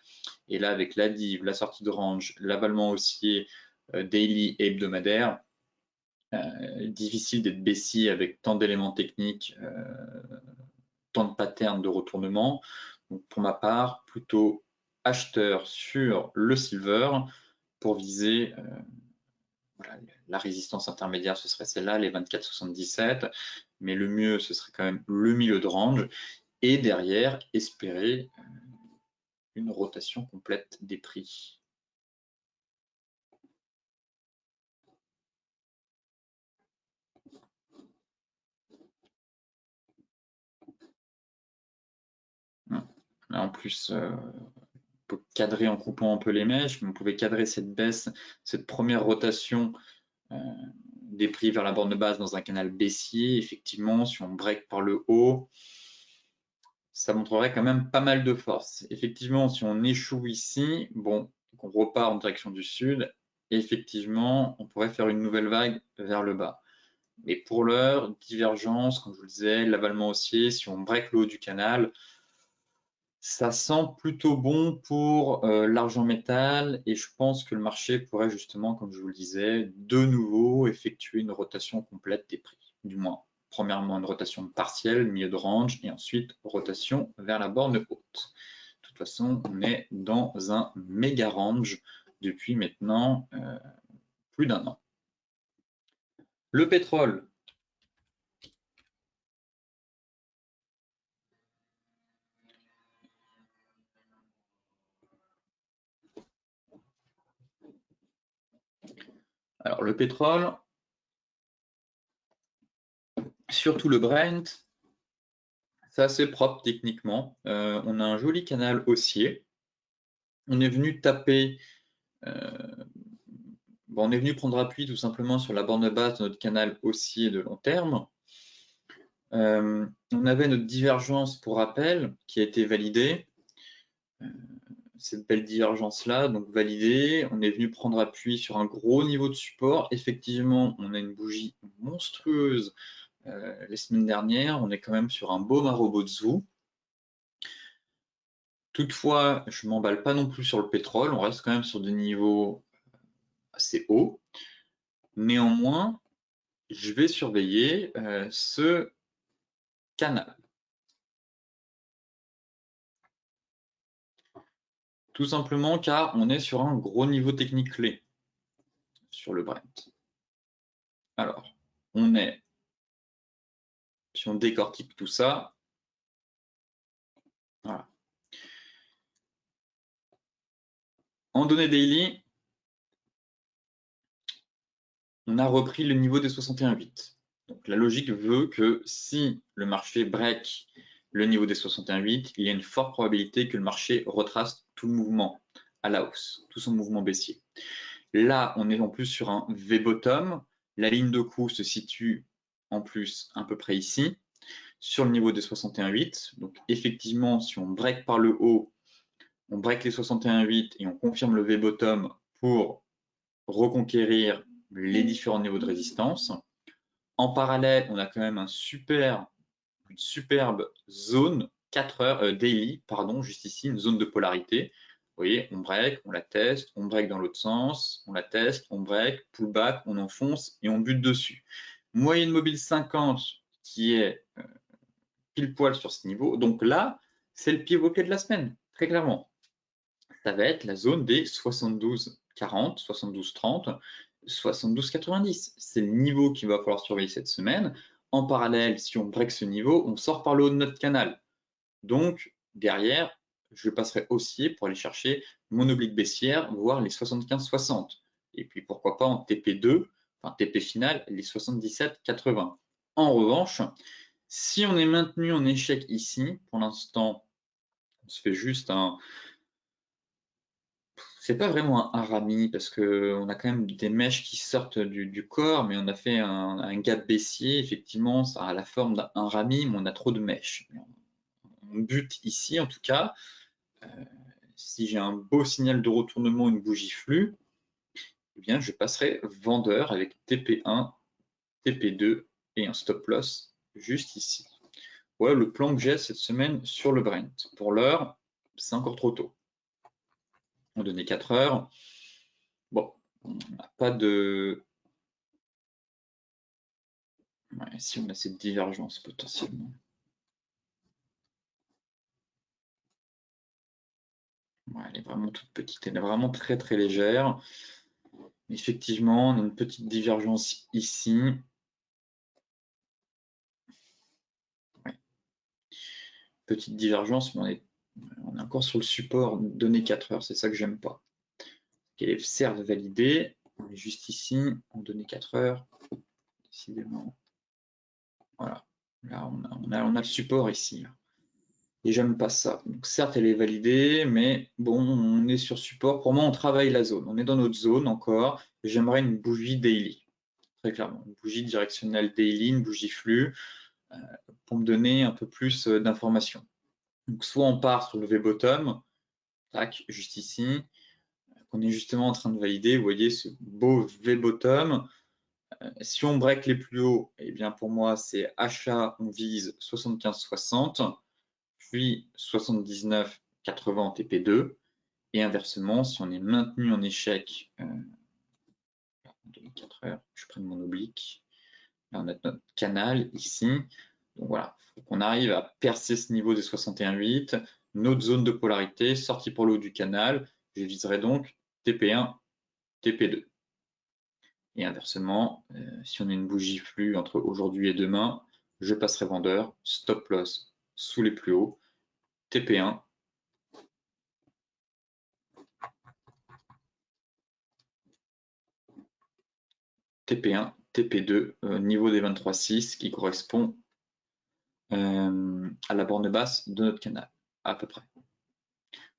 [SPEAKER 1] Et là, avec la div, la sortie de range, l'avalement haussier daily et hebdomadaire, difficile d'être baissier avec tant d'éléments techniques, tant de patterns de retournement. Donc pour ma part, plutôt acheteur sur le silver pour viser voilà, la résistance intermédiaire, ce serait celle-là, les 24,77. Mais le mieux, ce serait quand même le milieu de range. Et derrière, espérer une rotation complète des prix. Là, en plus, on peut cadrer en coupant un peu les mèches, mais on pouvait cadrer cette baisse, cette première rotation des prix vers la borne basse dans un canal baissier. Effectivement, si on break par le haut, ça montrerait quand même pas mal de force. Effectivement, si on échoue ici, bon, qu'on repart en direction du sud, effectivement, on pourrait faire une nouvelle vague vers le bas. Mais pour l'heure, divergence, comme je vous le disais, l'avalement haussier, si on break le haut du canal, ça sent plutôt bon pour l'argent métal et je pense que le marché pourrait justement, comme je vous le disais, de nouveau effectuer une rotation complète des prix. Du moins, premièrement une rotation partielle, milieu de range, et ensuite rotation vers la borne haute. De toute façon, on est dans un méga range depuis maintenant plus d'un an. Le pétrole. Alors le pétrole, surtout le Brent, c'est assez propre techniquement. On a un joli canal haussier. On est venu taper, on est venu prendre appui tout simplement sur la borne basse de notre canal haussier de long terme. On avait notre divergence pour rappel qui a été validée. Cette belle divergence-là, donc validée. On est venu prendre appui sur un gros niveau de support. Effectivement, on a une bougie monstrueuse les semaines dernières. On est quand même sur un beau Marobotsu. Toutefois, je ne m'emballe pas non plus sur le pétrole. On reste quand même sur des niveaux assez hauts. Néanmoins, je vais surveiller ce canal. Tout simplement car on est sur un gros niveau technique clé sur le Brent. Alors, on est, si on décortique tout ça, voilà. En données daily, on a repris le niveau des 61,8. Donc la logique veut que si le marché break le niveau des 61,8, il y a une forte probabilité que le marché retrace tout le mouvement à la hausse, tout son mouvement baissier. Là, on est en plus sur un V-bottom, La ligne de coup se situe en plus à peu près ici, sur le niveau des 61,8. Donc effectivement, si on break par le haut, on break les 61,8 et on confirme le V-bottom pour reconquérir les différents niveaux de résistance. En parallèle, on a quand même une superbe zone 4 heures daily, pardon, juste ici, une zone de polarité. Vous voyez, on break, on la teste, on break dans l'autre sens, on la teste, on break, pullback, on enfonce et on bute dessus. Moyenne mobile 50 qui est pile poil sur ce niveau. Donc là, c'est le pivoté de la semaine, très clairement. Ça va être la zone des 72,40, 72,30, 72,90. C'est le niveau qu'il va falloir surveiller cette semaine. En parallèle, si on break ce niveau, on sort par le haut de notre canal. Donc, derrière, je passerai haussier pour aller chercher mon oblique baissière, voire les 75,60. Et puis, pourquoi pas en TP2, enfin TP final, les 77,80. En revanche, si on est maintenu en échec ici, pour l'instant, on se fait juste un... C'est pas vraiment un harami parce qu'on a quand même des mèches qui sortent du corps, mais on a fait un gap baissier. Effectivement, ça a la forme d'un harami, mais on a trop de mèches. On bute ici, en tout cas. Si j'ai un beau signal de retournement, une bougie flux, eh bien, je passerai vendeur avec TP1, TP2 et un stop loss juste ici. Voilà le plan que j'ai cette semaine sur le Brent. Pour l'heure, c'est encore trop tôt. On donnait 4 heures. Bon, on n'a pas de... Ouais, si on a cette divergence potentiellement. Ouais, elle est vraiment toute petite, elle est vraiment très très légère. Effectivement, on a une petite divergence ici. Ouais. Petite divergence, mais on est encore sur le support donné 4 heures, c'est ça que j'aime pas. Elle est certes validée, on est juste ici, on donnait 4 heures, décidément. Voilà, là on a le support ici. Et j'aime pas ça. Donc certes, elle est validée, mais bon, on est sur support. Pour moi, on travaille la zone. On est dans notre zone encore. J'aimerais une bougie daily, très clairement. Une bougie directionnelle daily, une bougie flux, pour me donner un peu plus d'informations. Donc soit on part sur le V-bottom, tac, juste ici, qu'on est justement en train de valider. Vous voyez ce beau V-bottom. Si on break les plus hauts, eh bien pour moi, c'est achat, on vise 75,60, puis 79,80 en TP2. Et inversement, si on est maintenu en échec, 4 heures, je prends mon oblique. Là, on a notre canal ici. Donc voilà, il faut qu'on arrive à percer ce niveau des 61,8, notre zone de polarité, sortie pour le haut du canal. Je viserai donc TP1, TP2. Et inversement, si on a une bougie flux entre aujourd'hui et demain, je passerai vendeur, stop loss sous les plus hauts, TP1, TP1, TP2, niveau des 23,6 qui correspond à la borne basse de notre canal, à peu près.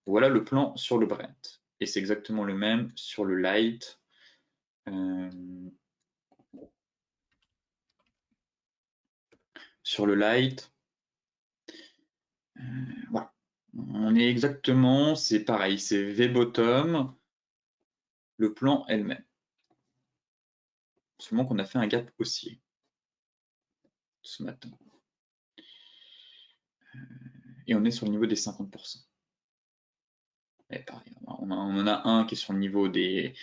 [SPEAKER 1] Voilà le plan sur le Brent. Et c'est exactement le même sur le light. Sur le light, voilà. On est exactement, c'est pareil, c'est V-bottom, le plan est le même. Seulement qu'on a fait un gap haussier ce matin. Et on est sur le niveau des 50%. Et pareil, on en a un qui est sur le niveau des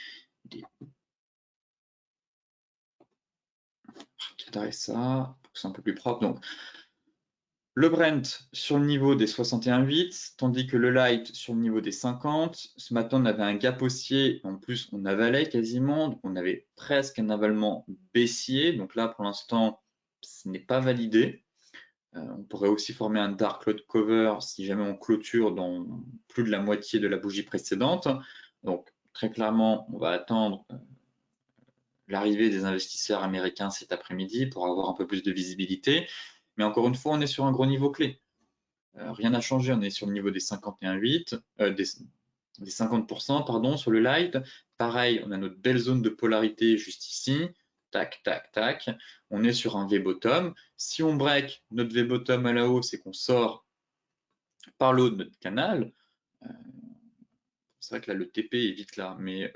[SPEAKER 1] cadrer ça pour que c'est un peu plus propre. Donc, le Brent sur le niveau des 61,8, tandis que le light sur le niveau des 50. Ce matin, on avait un gap haussier. En plus, on avalait quasiment. Donc, on avait presque un avalement baissier. Donc là, pour l'instant, ce n'est pas validé. On pourrait aussi former un dark cloud cover si jamais on clôture dans plus de la moitié de la bougie précédente. Donc, très clairement, on va attendre l'arrivée des investisseurs américains cet après-midi pour avoir un peu plus de visibilité. Mais encore une fois, on est sur un gros niveau clé. Rien n'a changé, on est sur le niveau des 51,8, des 50%, pardon, sur le light. Pareil, on a notre belle zone de polarité juste ici. tac, tac, tac. On est sur un V-bottom. Si on break notre V-bottom à la hausse et qu'on sort par le haut de notre canal, c'est vrai que là, le TP est vite là, mais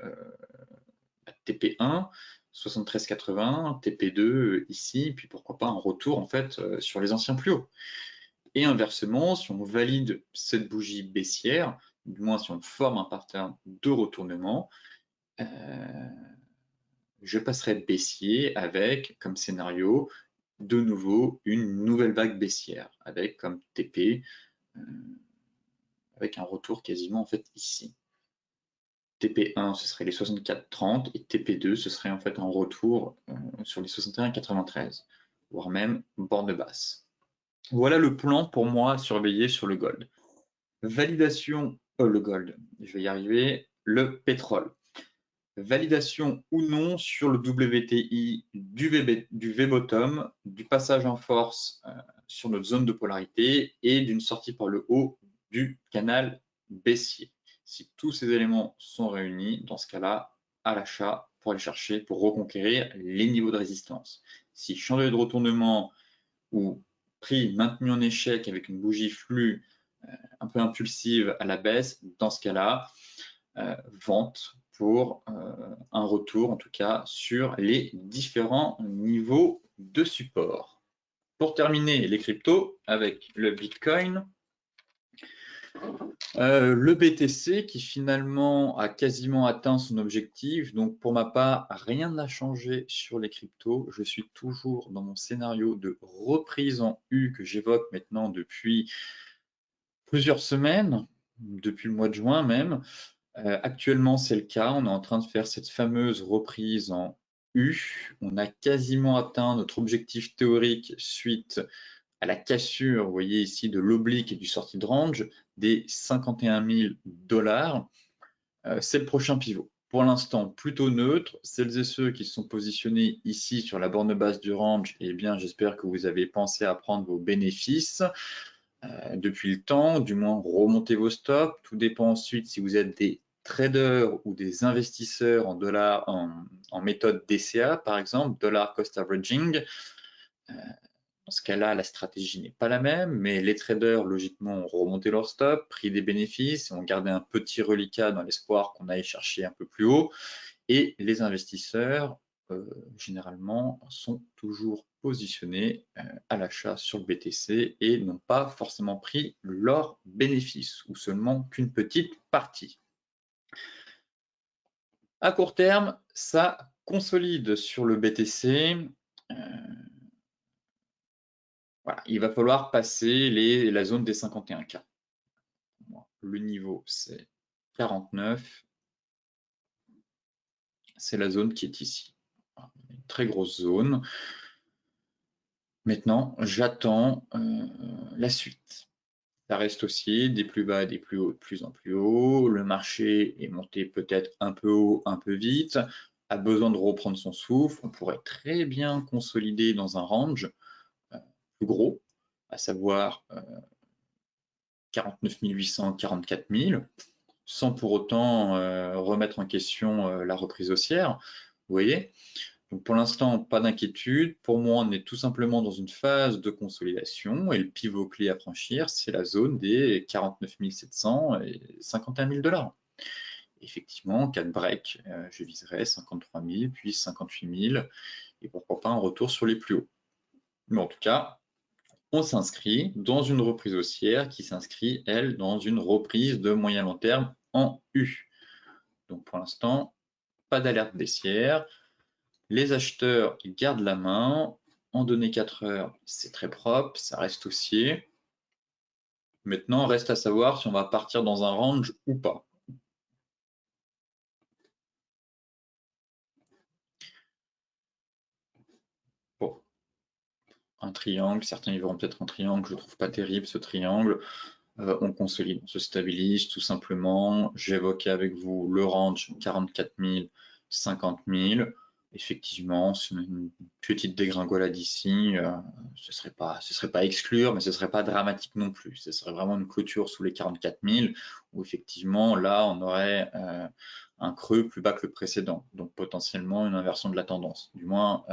[SPEAKER 1] TP1, 73,80, TP2 ici, puis pourquoi pas un retour en fait sur les anciens plus hauts. Et inversement, si on valide cette bougie baissière, du moins si on forme un pattern de retournement, je passerai baissier avec comme scénario de nouveau une nouvelle vague baissière avec comme TP avec un retour quasiment en fait ici. TP1 ce serait les 64,30 et TP2 ce serait en fait un retour sur les 61,93 voire même borne basse. Voilà le plan pour moi à surveiller sur le gold. Validation, le gold, je vais y arriver, le pétrole. Validation ou non sur le WTI du V-bottom, du passage en force sur notre zone de polarité et d'une sortie par le haut du canal baissier. Si tous ces éléments sont réunis, dans ce cas-là, à l'achat pour aller chercher, pour reconquérir les niveaux de résistance. Si changer de retournement ou prix maintenu en échec avec une bougie flux un peu impulsive à la baisse, dans ce cas-là, vente pour un retour en tout cas sur les différents niveaux de support. Pour terminer les cryptos avec le Bitcoin, le BTC qui finalement a quasiment atteint son objectif. Donc pour ma part, rien n'a changé sur les cryptos. Je suis toujours dans mon scénario de reprise en U que j'évoque maintenant depuis plusieurs semaines, depuis le mois de juin même. Actuellement, c'est le cas. On est en train de faire cette fameuse reprise en U. On a quasiment atteint notre objectif théorique suite à la cassure, vous voyez ici, de l'oblique et du sortie de range des 51 000 $. C'est le prochain pivot. Pour l'instant, plutôt neutre. Celles et ceux qui sont positionnés ici sur la borne basse du range, eh bien, j'espère que vous avez pensé à prendre vos bénéfices depuis le temps, du moins remontez vos stops. Tout dépend ensuite si vous êtes des traders ou des investisseurs en dollars, en méthode DCA, par exemple, Dollar Cost Averaging. Dans ce cas-là, la stratégie n'est pas la même, mais les traders, logiquement, ont remonté leur stop, pris des bénéfices, ont gardé un petit reliquat dans l'espoir qu'on aille chercher un peu plus haut. Et les investisseurs, généralement, sont toujours positionnés à l'achat sur le BTC et n'ont pas forcément pris leurs bénéfices, ou seulement qu'une petite partie. À court terme, ça consolide sur le BTC. Voilà, il va falloir passer la zone des 51K. Le niveau, c'est 49. C'est la zone qui est ici. Une très grosse zone. Maintenant, j'attends la suite. Ça reste aussi des plus bas, des plus hauts, de plus en plus haut. Le marché est monté peut-être un peu haut, un peu vite, a besoin de reprendre son souffle. On pourrait très bien consolider dans un range plus gros, à savoir 49 800, 44 000, sans pour autant remettre en question la reprise haussière. Vous voyez ? Donc pour l'instant, pas d'inquiétude. Pour moi, on est tout simplement dans une phase de consolidation et le pivot clé à franchir, c'est la zone des 49 700 et 51 000 $. Effectivement, en cas de break, je viserai 53 000, puis 58 000 et pourquoi pas un retour sur les plus hauts. Mais en tout cas, on s'inscrit dans une reprise haussière qui s'inscrit, elle, dans une reprise de moyen long terme en U. Donc pour l'instant, pas d'alerte baissière. Les acheteurs, ils gardent la main. En données 4 heures, c'est très propre, ça reste haussier. Maintenant, reste à savoir si on va partir dans un range ou pas. Bon. Un triangle, certains y verront peut-être un triangle, je ne trouve pas terrible ce triangle. On consolide, on se stabilise tout simplement. J'évoquais avec vous le range 44 000, 50 000. Effectivement, c'est une petite dégringolade ici. Ce serait pas à exclure, mais ce serait pas dramatique non plus. Ce serait vraiment une clôture sous les 44 000, où effectivement, là, on aurait un creux plus bas que le précédent, donc potentiellement une inversion de la tendance. Du moins,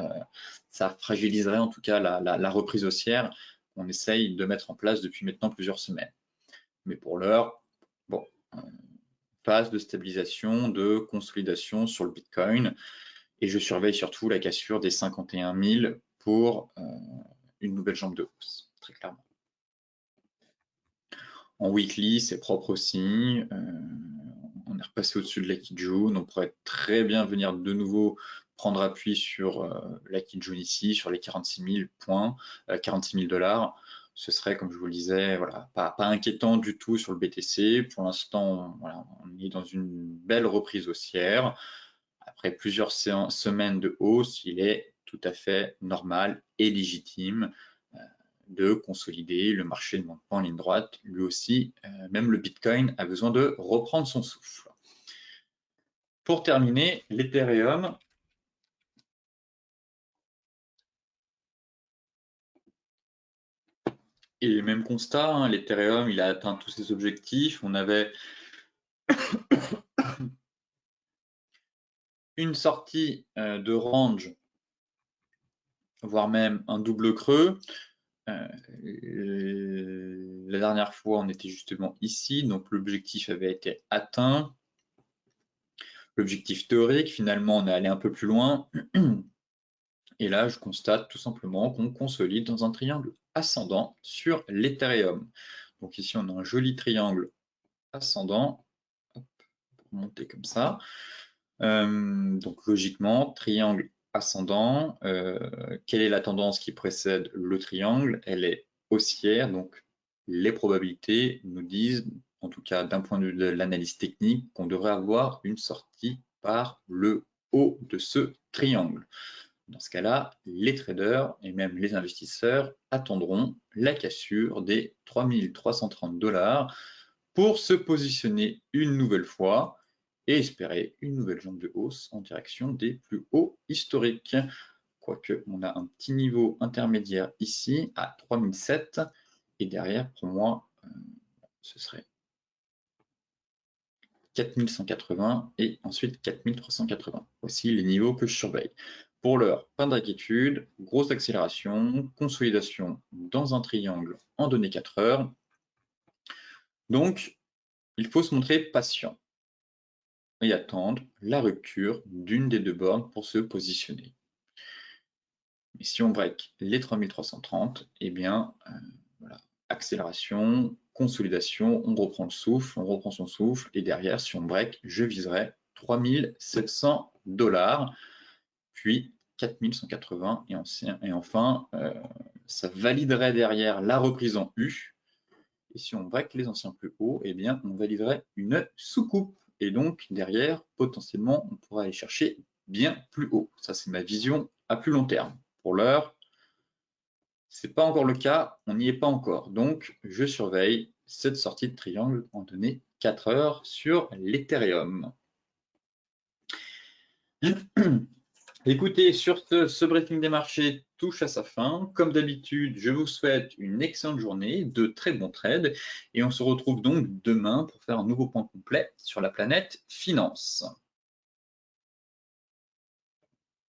[SPEAKER 1] ça fragiliserait en tout cas la reprise haussière qu'on essaye de mettre en place depuis maintenant plusieurs semaines. Mais pour l'heure, bon, phase de stabilisation, de consolidation sur le Bitcoin, et je surveille surtout la cassure des 51 000 pour une nouvelle jambe de hausse, très clairement. En weekly, c'est propre aussi. On est repassé au-dessus de la Kijun. On pourrait très bien venir de nouveau prendre appui sur la Kijun ici, sur les 46 000 points, 46 000 $. Ce serait, comme je vous le disais, voilà, pas inquiétant du tout sur le BTC. Pour l'instant, voilà, on est dans une belle reprise haussière. Après plusieurs semaines de hausse, il est tout à fait normal et légitime de consolider. Le marché ne monte pas en ligne droite, lui aussi, même le Bitcoin a besoin de reprendre son souffle. Pour terminer, l'Ethereum. Et même constat, hein, l'Ethereum, il a atteint tous ses objectifs. On avait une sortie de range, voire même un double creux. La dernière fois, on était justement ici, donc l'objectif avait été atteint. L'objectif théorique, finalement, on est allé un peu plus loin. Et là, je constate tout simplement qu'on consolide dans un triangle ascendant sur l'Ethereum. Donc ici, on a un joli triangle ascendant. Hop, pour monter comme ça. Donc logiquement, triangle ascendant. Quelle est la tendance qui précède le triangle? Elle est haussière, donc les probabilités nous disent, en tout cas d'un point de vue de l'analyse technique, qu'on devrait avoir une sortie par le haut de ce triangle. Dans ce cas-là, les traders et même les investisseurs attendront la cassure des 3330 $ pour se positionner une nouvelle fois et espérer une nouvelle jambe de hausse en direction des plus hauts historiques. Quoique, on a un petit niveau intermédiaire ici à 3007 et derrière, pour moi, ce serait 4180 et ensuite 4380. Voici les niveaux que je surveille. Pour l'heure, pas d'inquiétude, grosse accélération, consolidation dans un triangle en données 4 heures. Donc, il faut se montrer patient et attendre la rupture d'une des deux bornes pour se positionner. Mais si on break les 3330, eh bien, voilà, accélération, consolidation, on reprend le souffle, on reprend son souffle, et derrière, si on break, je viserai 3700 $, puis 4180, et enfin, ça validerait derrière la reprise en U. Et si on break les anciens plus hauts, eh bien, on validerait une sous-coupe. Et donc, derrière, potentiellement, on pourra aller chercher bien plus haut. Ça, c'est ma vision à plus long terme. Pour l'heure, ce n'est pas encore le cas, on n'y est pas encore. Donc, je surveille cette sortie de triangle en données 4 heures sur l'Ethereum. Écoutez, sur ce briefing des marchés touche à sa fin. Comme d'habitude, je vous souhaite une excellente journée, de très bons trades, et on se retrouve donc demain pour faire un nouveau point complet sur la planète finance.